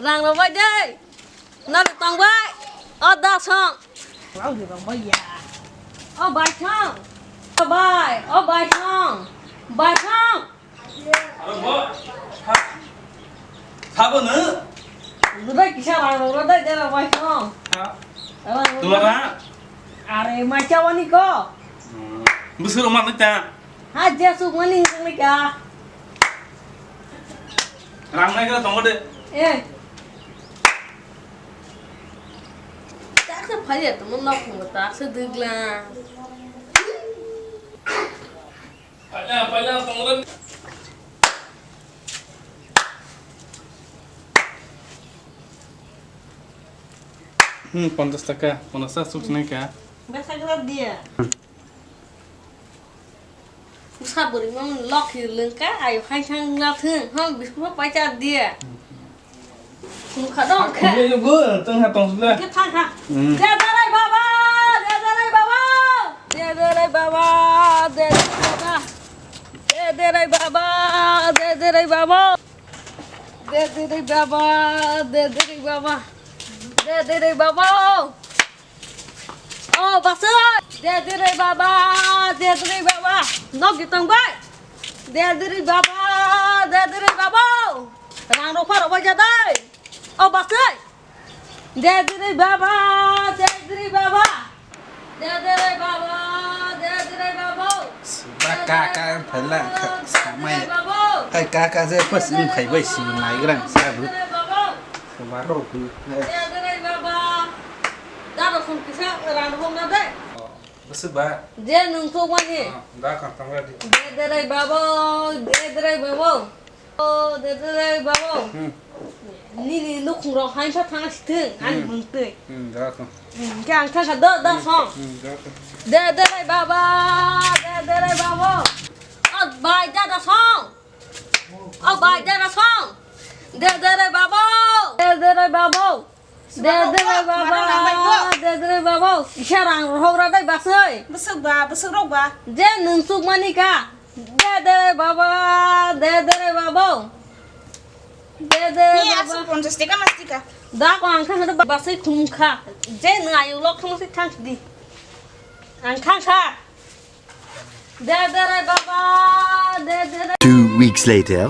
rang nó vậy đây nó được tòng vậy ở đa xong lão gì bằng mấy già ở bài xong ở bài xong Apa nữa? Udah kisah rang nó đây đây là bài xong Tuara. are macam ni ko Besar umat kita. aja su maning ni ka Ramai kita tunggu deh. tak se phải là tụi nó không ta se được là Pala tunggu deh. Pantas taka, pantas suci nih kah? biasa gelap dia usah beri mama lock lengka ayo hai sang gelap thun ham bisma baca dia muka dong ke Iya juga, tengah tong sudah. ke thang ha dia darai baba dia darai baba dia darai baba dia darai baba dia darai baba dia darai baba dia darai baba dia darai baba oh bác ơi dia darai baba dia darai baba nó cái tông vậy dia darai baba rang đâu phải ở bây giờ đây oh bác ơi dia darai baba dia darai baba dia darai baba dia darai baba Kakak pala samai kai kakak saya pas ini kai bai sing nai gran sabu sabaro ku dia darai baba đã được không kisa rang đâu không đấy besar ba dia nung tu mani dah kan tangga di dia darai baba dia darai baba oh dia darai baba ni lúc không rõ hai phát thang thượng anh mừng tươi dah kan càng khang khát đỡ đỡ xong dah kan để đây baba để đây baba ở bài ra đã xong ở bài ra đã xong để đây baba để đây baba để đây baba để đây baba isya rang roh ra đây bác ơi besar ba để nung suk mani ka để đây baba để đây baba để đây ni baba asu pontos tika mastika đã có ăn khang khát bác sĩ khum kha để ngay lúc không sẽ khang đi ăn khang kha để đây baba để đây 2 weeks later.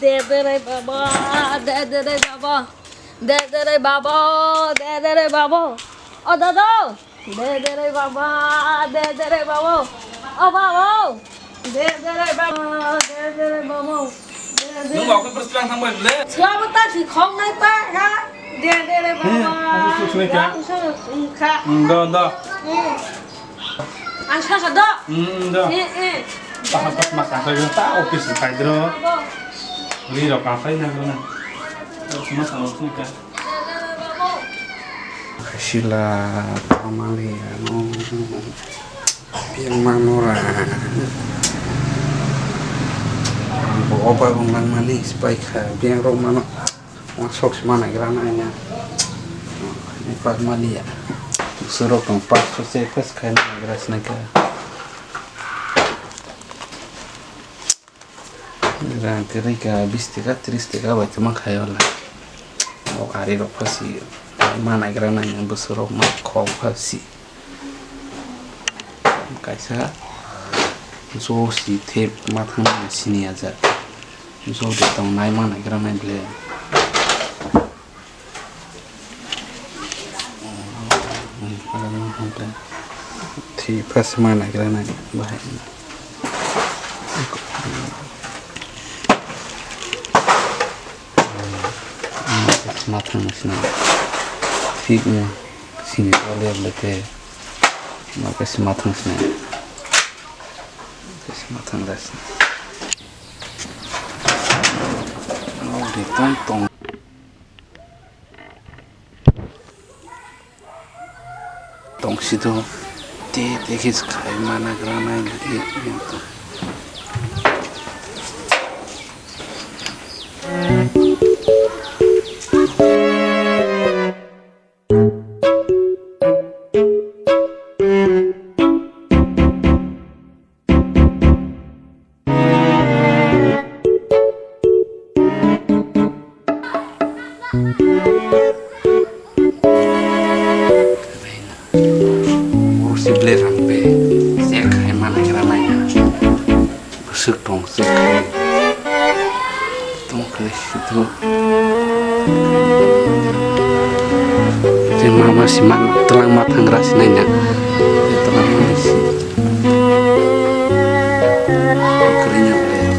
de baba de baba de baba de baba oh dado de baba de baba oh baba de baba de baba Nung mau ke persilang sampai beli. siapa tak si khong nai pa ha de baba aku susu ni kah? kha Dah. ăn kha đó Dah. eh Pas makan saya tak ofis kai dro. Ini dah kafe nak mana? Cuma sama tu kan. sila pamali no piang manora bo oba bang mani spike piang ro mano masuk semana grana nya ni pas mali ya suruh kang pas se pas kan gras naga ran kerika bistika tristika ba cuma khayola o ari ro pasi mana grana yang besar mak kau pasi kaisa so si tep matang sini aja so de tong nai mana grana ble thì pas mana grana bahaya matang sini fignya sini oleh lete maka sematang sini sematang das mau ditonton tong situ te kis kai mana grana ini itu le rampe se khai mana grana ya busuk tong se khai tong khai situ je mama si man telang matang rasinanya telang si kerinya boleh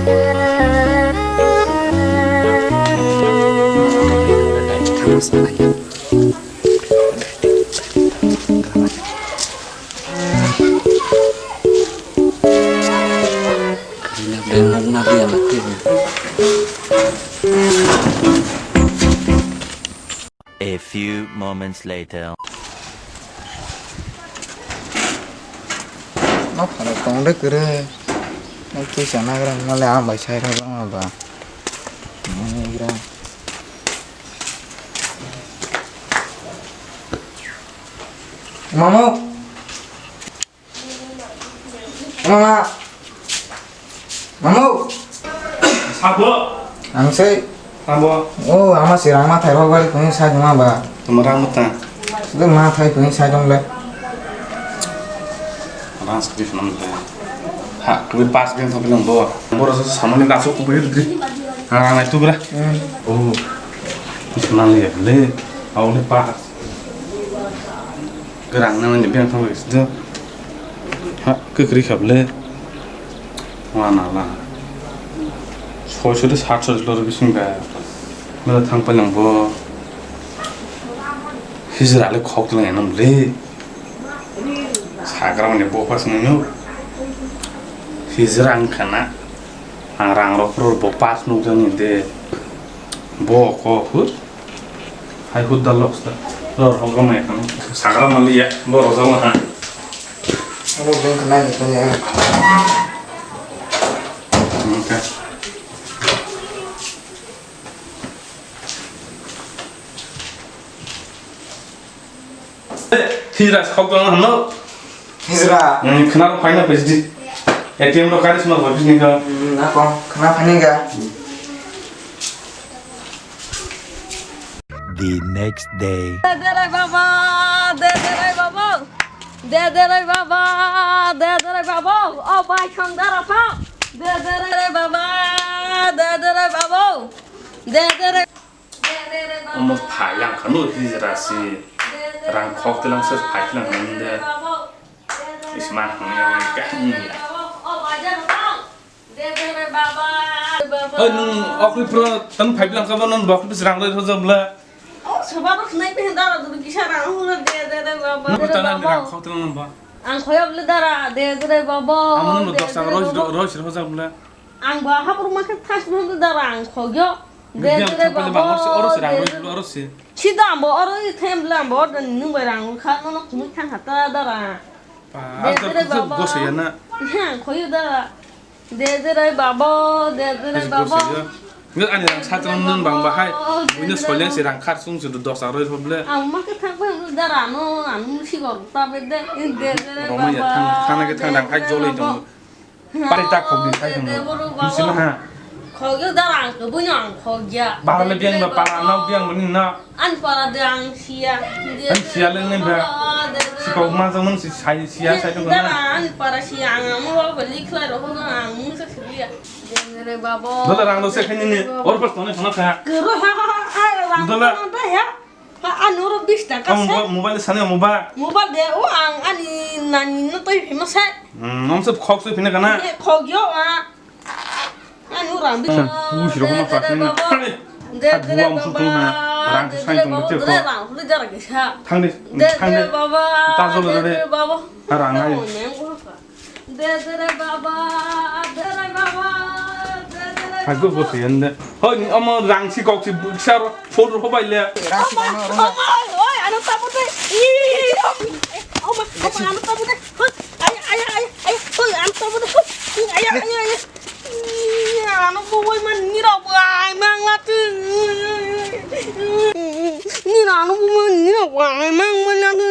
masalahnya A few moments later. nó phải là con đất rồi nó cứ sợ nó ra nó làm bài sai thôi mà bà nó ra mama mama mama Sabo. ang say Sabo. oh ama si rama thay ba balik kung sa juma ba Tumarang mata. sudah ma thay kung sa jong le Orang skrif nam le. Ha, tu pas bin thok lang bo. Bo ra samane la so ku be dri. Ha na tu bra. Oh. Isman le le. Au le pas. Gerang na ni bin thok is de. Ha, ku kri khab le. Wa na la. 소쇼도 4초 정도 비신가. 뭐 탕빨랑 뭐 히즈라를 걱정을 했는데 사그라운데 뭐 봤으면요 히즈랑 가나 아랑로 프로 뭐 파스 노정인데 뭐고 후 하이 후달럭스다 너 홍감에 가는 사그라만리야 뭐 로자마 ano din kana ito ya 오케이 히즈라 걱정을 하나 hizra 그날 파이나 베지 ATM로 가리스마 버비니까 na kon kana paninga The next day. दे दे रे बाबा दे दे रे बाबा दे दे रे बाबा दे दे रे बाबा ओ भाई खंगारा फा दे दे रे बाबा दे दे रे बाबा दे दे रे बाबा 어머 파양 간호 히즈라시 랑 걱정랑 서 파이랑 하는데 이스만 하면 까니야 능 어클 프로 단 파이랑 가면은 뭐 그래서 랑을 해서블라 서바로 스나이퍼 한다라 도 기사랑 후는 दे दे रे बाबा 그다나 랑 걱정은 봐 आं खयब लेदारा दे दे रे बाबा 아무는 뭐 덕상 러시 해서블라 आं बा हापुर माखे थास भन दारा आं खग्यो दे 그냥 दे रे 빨리 बाबा 방어시 어르시 랑 어르시 치다 뭐 어르 템블라 뭐 능 바랑 카노노 구미 탕 하다 다라 아저 그 고세야나 야 거기다가 데드레 바보 데드레 바보 이거 아니랑 사정는 방바하이 우리는 솔렌시랑 카송스도 덕상을 해서블라 아무마게 탕고 다라 너 아무 시고 따베데 데드레 바보 로마야 탕하게 탕랑 하이 졸이 좀 빨리 딱 거기 사이는 무슨하 거기다랑 그분양 거기야 바라를 비앙 뭐 바라나 비앙 뭐니나 안 바라당 시야 안 시야는 봐 시고 마저는 시야 사이는 거나 안 바라 시야 아무 벌리 클라로 호는 아무 색이야 데드레 바보 너랑 너 세컨이니 얼굴 돈에 전화해 그러 하하랑 야 안으로 비슷하다 모바일 사네 모바일 모바일 내 우앙 아니 나니는 또 힘세 엄청 콕스 피네 가나 거기요 아니 우랑 비슷 우시로 그만 파스네 데드레 무슨 돈이야 랑 사이 좀 못해 데드레랑 우리 저렇게 샤 탕네 데드레 바바 따져도 데드레 바바 랑 하이 데드레 바바 데드레 바바 아이고 보세요 어머 랑시 꼭지 샤로 포를 호바일래 어머 어이 안 따보대 어머 안 따보대 아야 어이 안 따보대 아야 안 보면 니라고 아이 망라트 니라 안 보면 니라고 아이 망말라트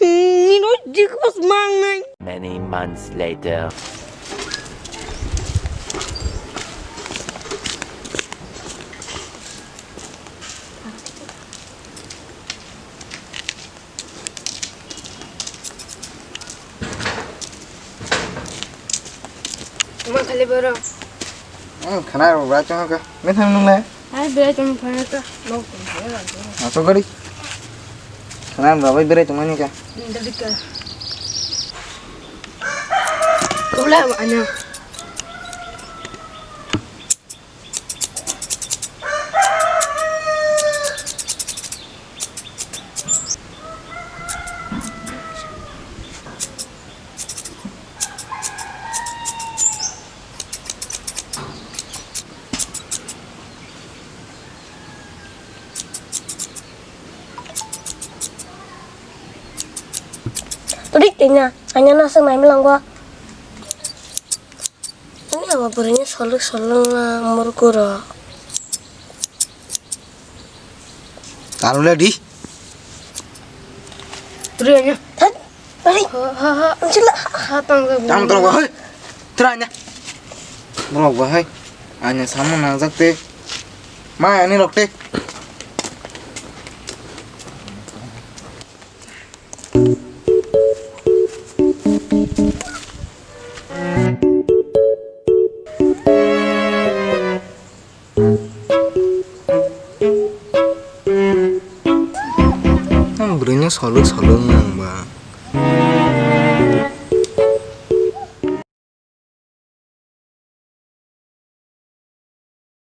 니로 지고스 망네 Many months later. Emang kali baru. Khana rồi ra cho cái mấy thằng nung này Hai bela cuma pada tu. Mau pun saya lagi. masuk kali khana rồi bây giờ tụi mình kìa Dari ke. Kau lah maknya. Tadi kayaknya hanya nasi main bilang gua ini apa berenya solek lah murkura taruh lah di Berianya. balik Ha. cila Hatang ke. jangan terlalu bahaya teranya terlalu bahaya hanya sama nangzak teh mah ini rok teh berenya solek nang bang